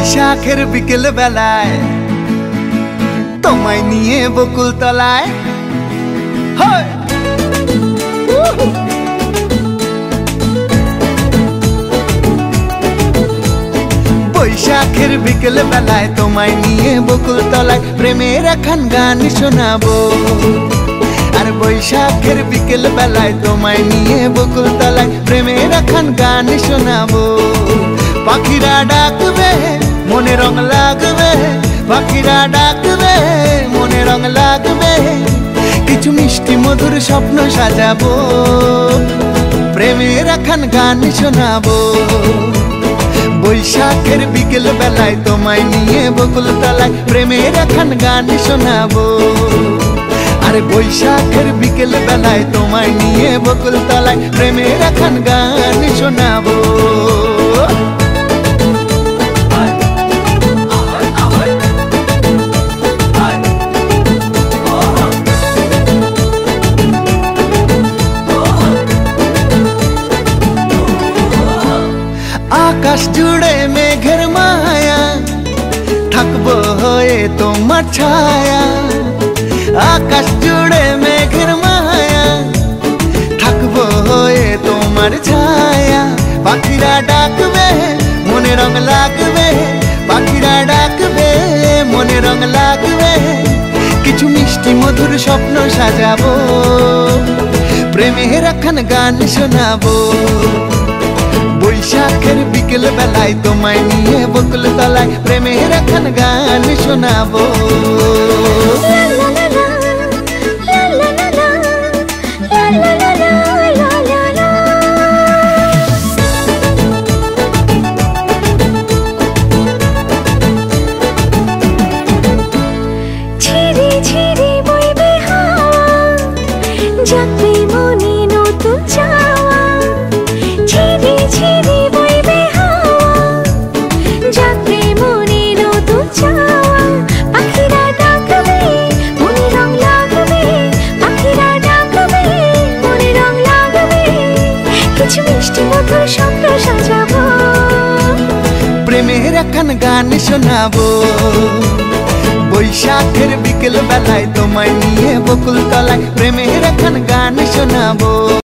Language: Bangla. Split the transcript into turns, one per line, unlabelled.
বৈশাখের বিকেল বেলায় তোমায় নিয়ে বকুল তলায় বৈশাখের বিকেল বেলায় তোমায় নিয়ে বকুল তলায় প্রেমের এখন গান শোনাবো। আর বৈশাখের বিকেল বেলায় তোমায় নিয়ে বকুল তলায় প্রেমের এখন গান শোনাবো। পাখিরা ডাকবে মনে রং লাগবে, পাখিরা ডাকবে মনে রং লাগবে, কিছু মিষ্টি মধুর স্বপ্ন সাজাবো, প্রেমের এখন গান শোনাবো। বৈশাখের বিকেল বেলায় তোমায় নিয়ে বকুল তলায় প্রেমের এখন গান শোনাবো। আর বৈশাখের বিকেল বেলায় তোমায় নিয়ে বকুল তলায় প্রেমের এখন গান শোনাবো। আকাশ জুড়ে মেঘের মায়া, থাকবো হয়ে তোমার ছায়া। আকাশ জুড়ে মেঘের মায়া, থাকবো হয়ে তোমার ছায়া। পাখিরা ডাকবে মনে রং লাগবে, পাখিরা ডাকবে মনে রং লাগবে, কিছু মিষ্টি মধুর স্বপ্ন সাজাবো, প্রেমের এখন গান শোনাবো। বৈশাখের বিকেল বেলায় তোমায় নিয়ে বকুল তলায় প্রেমের এখন গান শোনাবো।
ঝিরি ঝিরি বইবে হাওয়া, জাগবে মনে নতুন চাওয়া। ঝিরি ঝিরি বইবে হাওয়া, জাগবে মনে নতুন চাওয়া। পাখিরা ডাকবে মনে রং লাগবে, পাখিরা ডাকবে মনে রং লাগবে, কিছু মিষ্টি মধুর স্বপ্ন সাজাবো,
প্রেমের এখন গান শোনাবো। বৈশাখের বিকেল বেলায় তোমায় নিয়ে বকুল তলায় প্রেমের এখন গান শোনাবো।